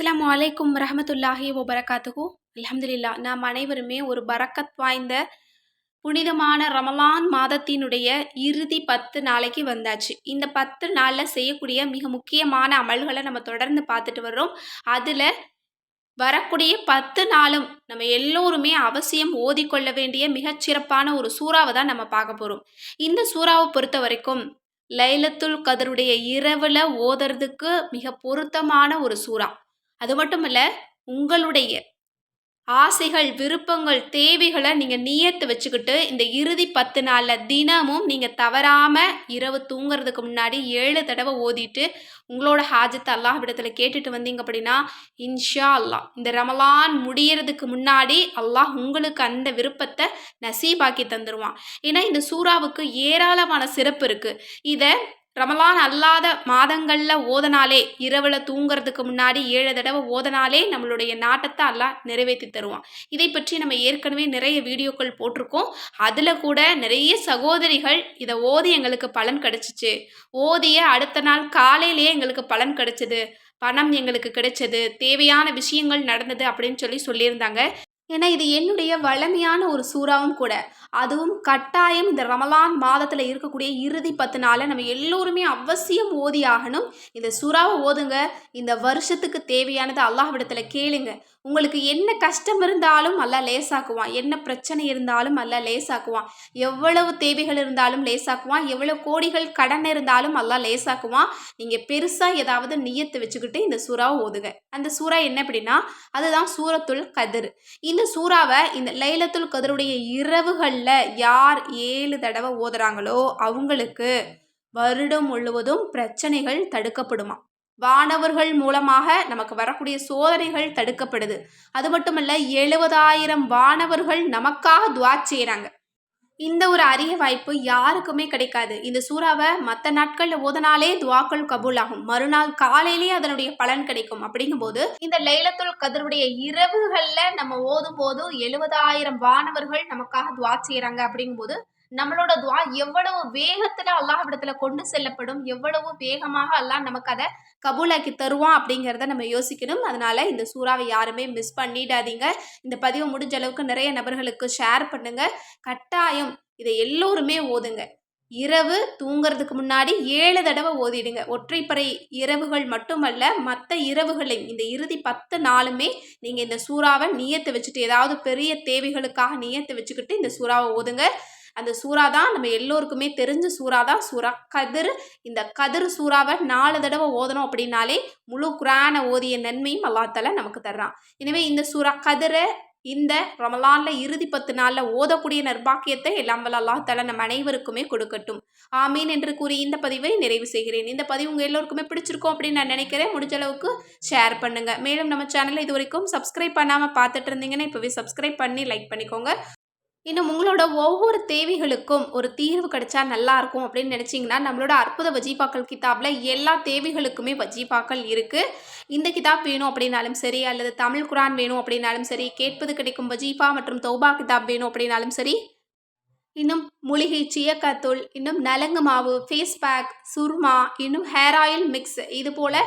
அஸ்ஸலாமு அலைக்கும் வரஹ்மத்துல்லாஹி வபரகாத்துஹு. அல்ஹம்துலில்லாஹ். நாம் அனைவருமே ஒரு பரக்கத் வாய்ந்த புனிதமான ரமலான் மாதத்தினுடைய இறுதி 10 நாளைக்கு வந்தாச்சு. இந்த 10 நாள்ல செய்யக்கூடிய மிக முக்கியமான அமல்கள நம்ம தொடர்ந்து பார்த்துட்டு வர்றோம். அதுல வரக்கூடிய 10 நாளும் நம்ம எல்லோருமே அவசியம் ஓதிக்கொள்ள வேண்டிய மிகச் சிறப்பான ஒரு சூறாவ தான் நம்ம பார்க்க போறோம். இந்த சூறாவ பொறுத்தவரைக்கும் லைலத்துல் கத்ருடைய இரவுல ஓதுறதுக்கு மிக பொருத்தமான ஒரு சூறா. அது மட்டும் இல்ல, உங்களுடைய ஆசைகள், விருப்பங்கள், தேவைகள நீங்க நியத்து வச்சுக்கிட்டு, இந்த இறுதி 10 நாள்ல தினமும் நீங்க தவறாம இரவு தூங்குறதுக்கு முன்னாடி 7 தடவ ஓதிட்டு, உங்களோட ஹாஜத்த அல்லாஹ்விடத்துல கேட்டுட்டு வந்தீங்க அப்படின்னா, இன்ஷா அல்லாஹ் இந்த ரமலான் முடியறதுக்கு முன்னாடி அல்லாஹ் உங்களுக்கு அந்த விருப்பத்த நசீபாக்கி தந்துருவான். ஏன்னா, இந்த சூறாவுக்கு ஏராளமான சிறப்பு இருக்கு. இத ரமலான் அல்லாத மாதங்கள்ல ஓதனாலே, இரவுல தூங்குறதுக்கு முன்னாடி 7 தடவ ஓதனாலே நம்மளுடைய நாட்டத்த அல்லாஹ் நிறைவேத்தி தருவான். இதை பற்றி நம்ம ஏற்கனவே நிறைய வீடியோக்கள் போட்டிருக்கோம். அதுல கூட நிறைய சகோதரிகள் இத ஓதி எங்களுக்கு பலன் கிடைச்சுச்சு. ஓதிய அடுத்த நாள் காலையிலேயே எங்களுக்கு பலன் கிடைச்சது. பணம் எங்களுக்கு கிடைச்சது. தேவையான விஷயங்கள் நடந்தது அப்படின்னு சொல்லியிருந்தாங்க. ஏன்னா, இது என்னுடைய வழமையான ஒரு சூறாவும் கூட. அதுவும் கட்டாயம் இந்த ரமலான் மாதத்துல இருக்கக்கூடிய இறுதி 10 நாள நம்ம எல்லோருமே அவசியம் ஓதி ஆகணும். இந்த சூறாவ ஓதுங்க. இந்த வருஷத்துக்கு தேவையானத அல்லாஹ்விடத்துல கேளுங்க. உங்களுக்கு என்ன கஷ்டம் இருந்தாலும் அல்லாஹ் லேசாக்குவான். என்ன பிரச்சனை இருந்தாலும் அல்லாஹ் லேசாக்குவான். எவ்வளவு தேவைகள் இருந்தாலும் லேசாக்குவான். எவ்வளவு கோடிகள் கடன் இருந்தாலும் அல்லாஹ் லேசாக்குவான். நீங்க பெருசா ஏதாவது நியத்து வச்சுக்கிட்டு இந்த சூறாவ ஓதுங்க. அந்த சூறா என்ன அப்படின்னா, அதுதான் சூரத்துல் கத்ர். இந்த சூறாவ இந்த லைலத்துல் கத்ருடைய இரவுகள்ல யார் 7 தடவ ஓதுறாங்களோ அவங்களுக்கு வருடம் முழுவதும் பிரச்சனைகள் தடுக்கப்படுமாம். வானவர்கள் மூலமாக நமக்கு வரக்கூடிய சோதனைகள் தடுக்கப்படுது. அது மட்டுமல்ல, 70,000 வானவர்கள் நமக்காக துஆ செய்றாங்க. இந்த ஒரு அரிய வாய்ப்பு யாருக்குமே கிடைக்காது. இந்த சூறாவ மத்த நாட்கள்ல ஓதுனாலே துஆக்கள் கபூல் ஆகும். மறுநாள் காலையிலேயே அதனுடைய பலன் கிடைக்கும். அப்படிங்கும்போது இந்த லைலத்துல் கத்ருடைய இரவுகள்ல நம்ம ஓதும்போது 70,000 வானவர்கள் நமக்காக துஆ செய்றாங்க. அப்படிங்கும்போது நம்மளோட துஆ எவ்வளவு வேகத்துல அல்லாஹ்விடத்துல கொண்டு செல்லப்படும், எவ்வளவு வேகமாக அல்லாஹ் நமக்கு அத கபூலாக்கி தருவான் அப்படிங்கிறத நம்ம யோசிக்கணும். அதனால இந்த சூறாவை யாருமே மிஸ் பண்ணிடாதீங்க. இந்த பதிவு முடிஞ்ச அளவுக்கு நிறைய நபர்களுக்கு ஷேர் பண்ணுங்க. கட்டாயம் இதை எல்லோருமே ஓதுங்க. இரவு தூங்குறதுக்கு முன்னாடி 7 தடவ ஓதிடுங்க. ஒற்றைப்படை இரவுகள் மட்டுமல்ல, மத்த இரவுகளையும் இந்த இறுதி 10 நாளுமே நீங்க இந்த சூறாவ நியத்து வச்சுட்டு, ஏதாவது பெரிய தேவைகளுக்காக நியத்து வச்சுக்கிட்டு இந்த சூறாவ ஓதுங்க. அந்த சூறா தான் நம்ம எல்லோருக்குமே தெரிஞ்ச சூறா தான் சூரா கத்ர். இந்த கத்ர் சூறாவ 4 தடவ ஓதணும் அப்படின்னாலே முழு குர்ஆன ஓதிய நன்மையும் அல்லாஹ் தஆலா நமக்கு தர்றான். எனவே இந்த சூரா கத்ர இந்த ரமலான்ல இறுதி 10 நாள்ல ஓதக்கூடிய நற்பாக்கியத்தை எல்லாம் வல்ல அல்லாஹ் தஆலா நம் அனைவருக்குமே கொடுக்கட்டும். ஆமீன் என்று கூறி இந்த பதிவை நிறைவு செய்கிறேன். இந்த பதிவு உங்க எல்லோருக்குமே பிடிச்சிருக்கும் அப்படின்னு நான் நினைக்கிறேன். முடிஞ்ச அளவுக்கு ஷேர் பண்ணுங்க. மேலும் நம்ம சேனலை இதுவரைக்கும் சப்ஸ்கிரைப் பண்ணாம பார்த்துட்டு இருந்தீங்கன்னா இப்பவே சப்ஸ்கிரைப் பண்ணி லைக் பண்ணிக்கோங்க. இன்னும் உங்களோட ஒவ்வொரு தேவைகளுக்கும் ஒரு தீர்வு கிடைச்சா நல்லா இருக்கும் அப்படின்னு நினைச்சீங்கன்னா, நம்மளோட அற்புத வஜீபாக்கள் கிதாப்ல எல்லா தேவைகளுக்குமே வஜீபாக்கள் இருக்கு. இந்த கிதாப் வேணும் அப்படின்னாலும் சரி, அல்லது தமிழ் குர்ஆன் வேணும் அப்படின்னாலும் சரி, கேட்பது கிடைக்கும் வஜீஃபா மற்றும் தௌபா கிதாப் வேணும் அப்படின்னாலும் சரி, இன்னும் மூலிகை சியக்காத்தூள், இன்னும் நலங்கு மாவு, ஃபேஸ் பேக், சுர்மா, இன்னும் ஹேர் ஆயில் மிக்ஸ், இது போல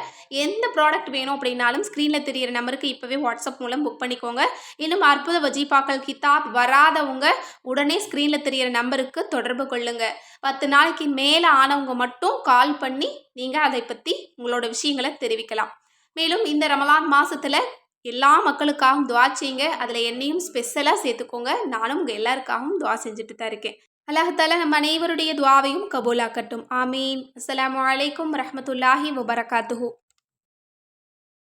எந்த ப்ராடக்ட் வேணும் அப்படின்னாலும் ஸ்க்ரீன்ல தெரியிற நம்பருக்கு இப்பவே வாட்ஸ்அப் மூலம் புக் பண்ணிக்கோங்க. இன்னும் அற்புத வஜீஃபாக்கள் கிதாப் வராதவங்க உடனே ஸ்க்ரீன்ல தெரியிற நம்பருக்கு தொடர்பு கொள்ளுங்க. 10 நாளைக்கு மேல ஆனவங்க மட்டும் கால் பண்ணி நீங்க அதை பத்தி உங்களோட விஷயங்கள தெரிவிக்கலாம். மேலும் இந்த ரமலான் மாசத்துல எல்லா மக்களுக்காகவும் துஆ செய்யுங்க. அதுல என்னையும் ஸ்பெஷலா சேர்த்துக்கோங்க. நானும் உங்க எல்லாருக்காகவும் துஆ செஞ்சுட்டு தான் இருக்கேன். அல்லாஹ் தஆலா நம் அனைவருடைய துஆவையும் கபூலாக்கட்டும். ஆமீன். அஸ்ஸலாமு அலைக்கும் வரஹ்மத்துல்லாஹி வபரகாத்துஹு.